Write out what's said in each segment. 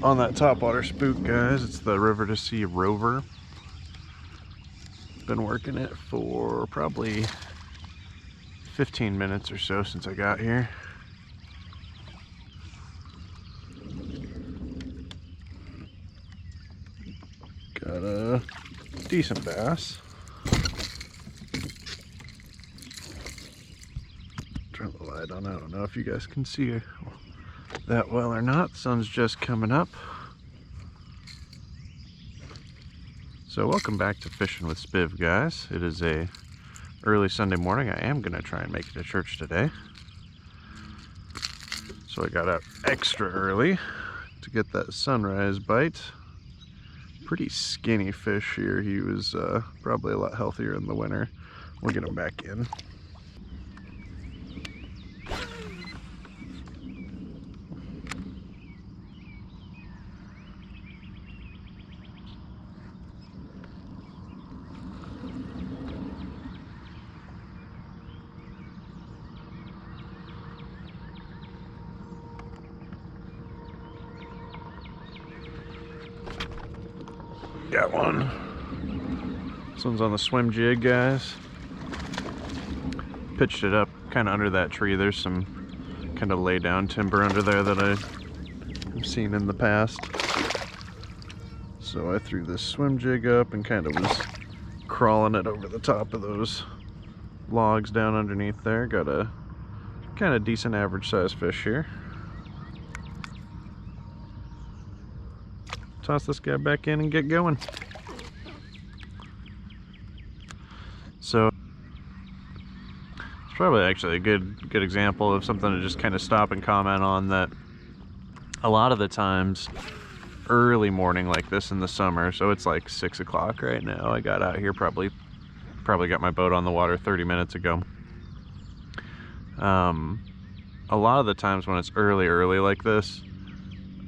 on that topwater spook, guys. It's the River to Sea Rover. Been working it for probably 15 minutes or so since I got here. Got a decent bass. Turn the light on. I don't know if you guys can see it that well or not. The sun's just coming up. So welcome back to Fishing with Spiv, guys. It is a early Sunday morning. I am gonna try and make it to church today. So I got out extra early to get that sunrise bite. Pretty skinny fish here. He was probably a lot healthier in the winter. We'll get him back in. Got one. This one's on the Swimjig, guys. Pitched it up kind of under that tree. There's some kind of lay down timber under there that I've seen in the past. So I threw this Swimjig up and kind of was crawling it over the top of those logs down underneath there. Got a kind of decent average size fish here. Toss this guy back in and get going. So it's probably actually a good example of something to just kind of stop and comment on, that a lot of the times early morning like this in the summer, so it's like 6 o'clock right now. I got out here probably got my boat on the water 30 minutes ago. A lot of the times when it's early like this,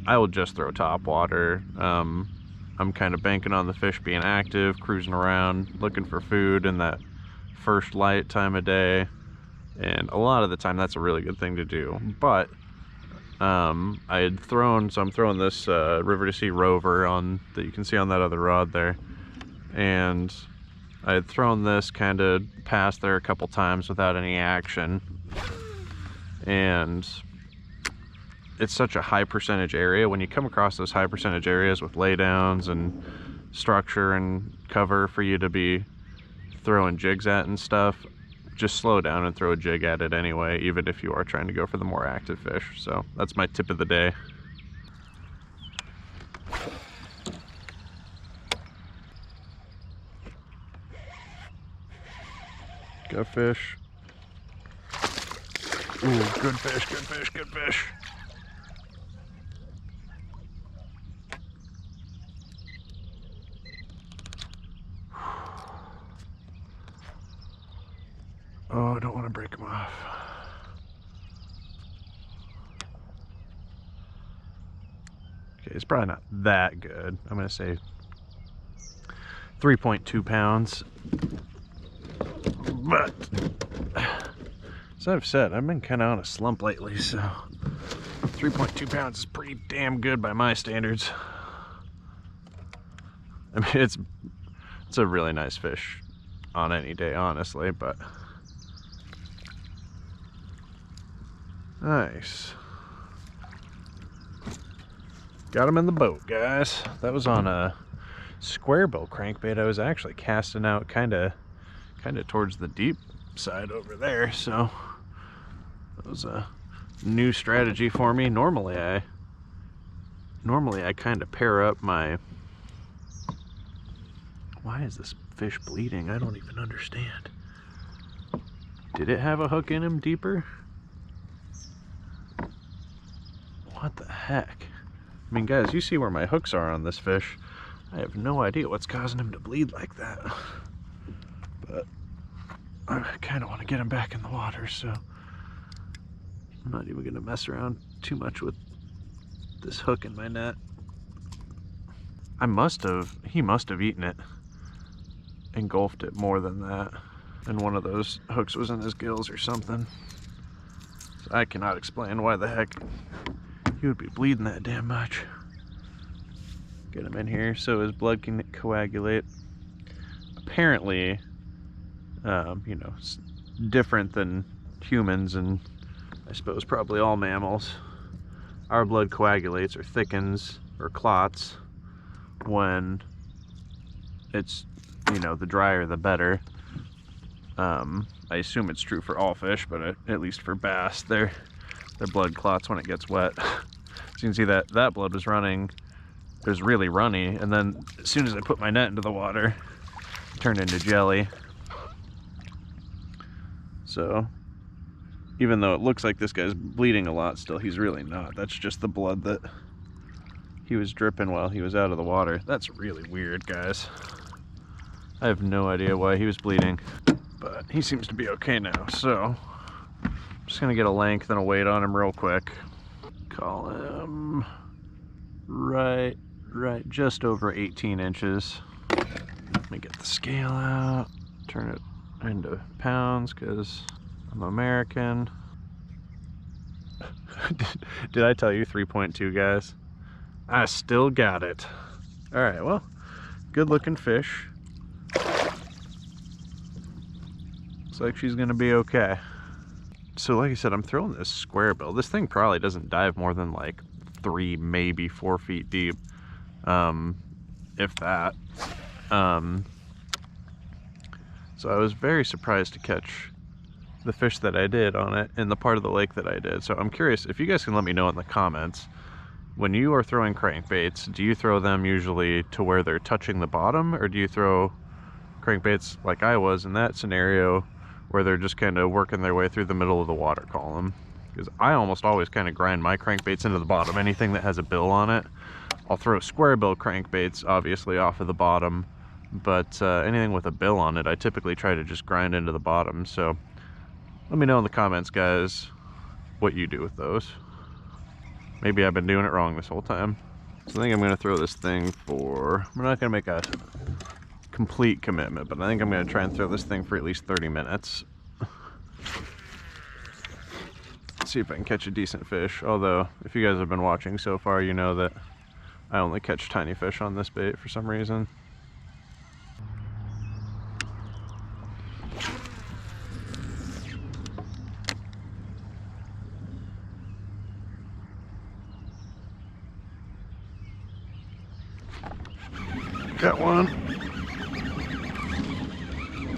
I will just throw topwater. I'm kind of banking on the fish being active, cruising around, looking for food in that first light time of day. And a lot of the time that's a really good thing to do. But I had thrown, so I'm throwing this River to Sea Rover on that you can see on that other rod there. And I had thrown this kind of past there a couple times without any action. And it's such a high percentage area. When you come across those high percentage areas with laydowns and structure and cover for you to be throwing jigs at and stuff, just slow down and throw a jig at it anyway, even if you are trying to go for the more active fish. So that's my tip of the day. Go fish. Ooh, good fish, good fish, good fish. Oh, I don't want to break them off. Okay, it's probably not that good. I'm going to say 3.2 pounds. But, as I've said, I've been kind of on a slump lately, so 3.2 pounds is pretty damn good by my standards. I mean, it's a really nice fish on any day, honestly, but nice. Got him in the boat, guys. That was on a square bill crankbait. I was actually casting out kind of towards the deep side over there, so that was a new strategy for me. Normally I kind of pair up my... Why is this fish bleeding? I don't even understand. Did it have a hook in him deeper? What the heck? I mean, guys, you see where my hooks are on this fish. I have no idea what's causing him to bleed like that. But I kind of want to get him back in the water, so I'm not even going to mess around too much with this hook in my net. He must have eaten it, engulfed it more than that, and one of those hooks was in his gills or something. So I cannot explain why the heck he would be bleeding that damn much. Get him in here so his blood can coagulate. Apparently, you know, different than humans and I suppose probably all mammals, our blood coagulates or thickens or clots when it's, you know, the drier the better. I assume it's true for all fish, but at least for bass, their blood clots when it gets wet. So you can see that blood was running. It was really runny, and then as soon as I put my net into the water, it turned into jelly. So even though it looks like this guy's bleeding a lot still, he's really not. That's just the blood that he was dripping while he was out of the water. That's really weird, guys. I have no idea why he was bleeding, but he seems to be okay now. So I'm just gonna get a length and a weight on him real quick. Call him right just over 18 inches. Let me get the scale out, turn it into pounds because I'm American. Did I tell you 3.2, guys? I still got it. All right, well, good looking fish. Looks like she's gonna be okay. So like I said, I'm throwing this square bill. This thing probably doesn't dive more than like 3, maybe 4 feet deep, if that. So I was very surprised to catch the fish that I did on it in the part of the lake that I did. So I'm curious if you guys can let me know in the comments, when you are throwing crankbaits, do you throw them usually to where they're touching the bottom, or do you throw crankbaits like I was in that scenario where they're just kind of working their way through the middle of the water column? Because I almost always kind of grind my crankbaits into the bottom. Anything that has a bill on it, I'll throw square bill crankbaits obviously off of the bottom, but anything with a bill on it, I typically try to just grind into the bottom. So let me know in the comments, guys, what you do with those. Maybe I've been doing it wrong this whole time. So I think I'm gonna throw this thing for, we're not gonna make a complete commitment, but I think I'm gonna try and throw this thing for at least 30 minutes. See if I can catch a decent fish. Although, if you guys have been watching so far, you know that I only catch tiny fish on this bait for some reason. Got one.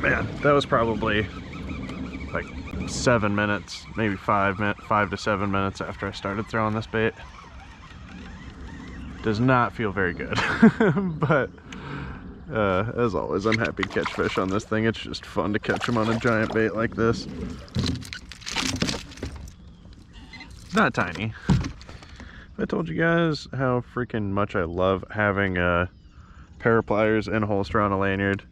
Man, that was probably like 7 minutes, maybe 5 to 7 minutes after I started throwing this bait. Does not feel very good. But as always, I'm happy to catch fish on this thing. It's just fun to catch them on a giant bait like this. It's not tiny. I told you guys how freaking much I love having a pair of pliers and a holster on a lanyard.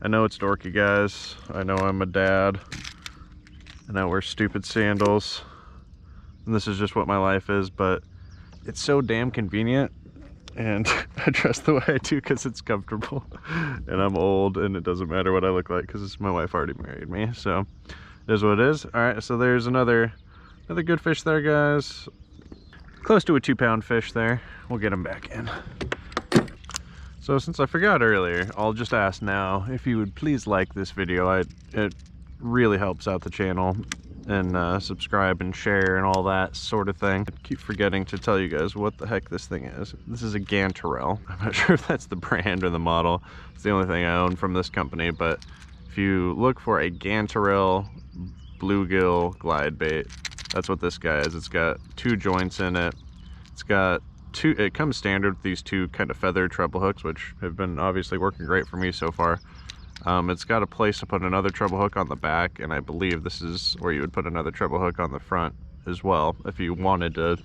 I know it's dorky, guys. I know I'm a dad, and I wear stupid sandals, and this is just what my life is, but it's so damn convenient, and I dress the way I do because it's comfortable, and I'm old, and it doesn't matter what I look like because my wife already married me, so it is what it is. All right, so there's another good fish there, guys. Close to a 2-pound fish there. We'll get him back in. So since I forgot earlier, I'll just ask now if you would please like this video. It really helps out the channel, and subscribe and share and all that sort of thing. I keep forgetting to tell you guys what the heck this thing is. This is a Gantarel. I'm not sure if that's the brand or the model. It's the only thing I own from this company, but if you look for a Gantarel bluegill glide bait, that's what this guy is. It's got 2 joints in it. It's got it comes standard with these 2 kind of feathered treble hooks, which have been obviously working great for me so far. It's got a place to put another treble hook on the back, and I believe this is where you would put another treble hook on the front as well if you wanted to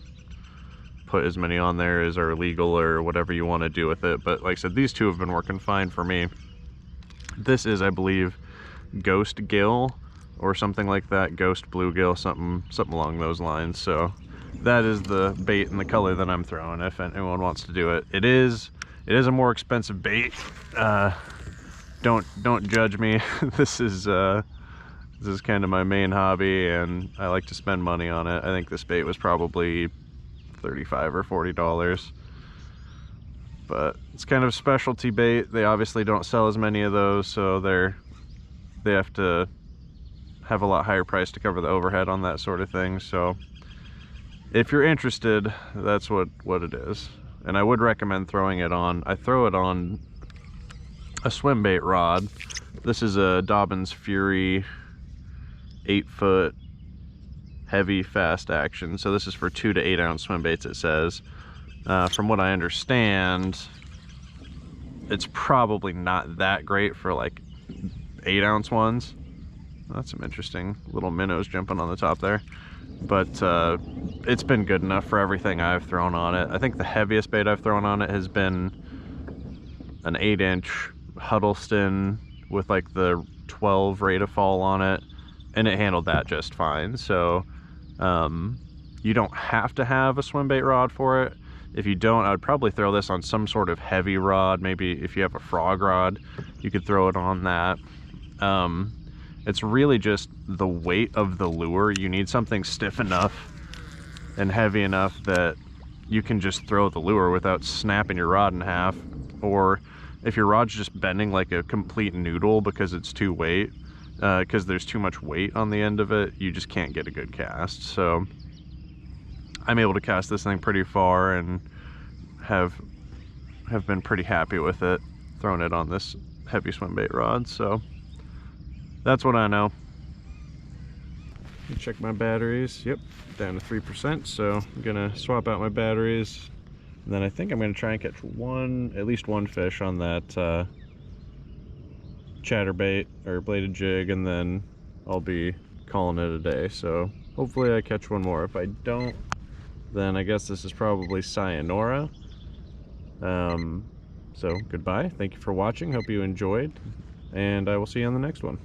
put as many on there as are legal or whatever you want to do with it. But like I said, these 2 have been working fine for me. This is, I believe, Ghost Gill or something like that, Ghost Bluegill, something along those lines. So that is the bait and the color that I'm throwing if anyone wants to do it. It is a more expensive bait. Don't judge me. This is kind of my main hobby, and I like to spend money on it. I think this bait was probably $35 or $40, but it's kind of a specialty bait. They obviously don't sell as many of those, so they have to have a lot higher price to cover the overhead on that sort of thing. So if you're interested, that's what it is. And I would recommend throwing it on, I throw it on a swim bait rod. This is a Dobbins Fury 8-foot heavy fast action. So this is for 2 to 8 ounce swim baits, it says. From what I understand, it's probably not that great for like 8 ounce ones. That's some interesting little minnows jumping on the top there. But it's been good enough for everything I've thrown on it. I think the heaviest bait I've thrown on it has been an 8-inch Huddleston with like the 12 rate of fall on it, and it handled that just fine. So you don't have to have a swim bait rod for it. If you don't, I would probably throw this on some sort of heavy rod. Maybe if you have a frog rod, you could throw it on that. It's really just the weight of the lure. You need something stiff enough and heavy enough that you can just throw the lure without snapping your rod in half. Or if your rod's just bending like a complete noodle because it's too weight, because there's too much weight on the end of it, you just can't get a good cast. So I'm able to cast this thing pretty far and have been pretty happy with it, throwing it on this heavy swim bait rod. So that's what I know. Check my batteries. Yep, down to 3%. So I'm gonna swap out my batteries, and then I think I'm gonna try and catch at least one fish on that chatterbait or bladed jig, and then I'll be calling it a day. So hopefully I catch one more. If I don't, then I guess this is probably sayonara. So goodbye. Thank you for watching. Hope you enjoyed, and I will see you on the next one.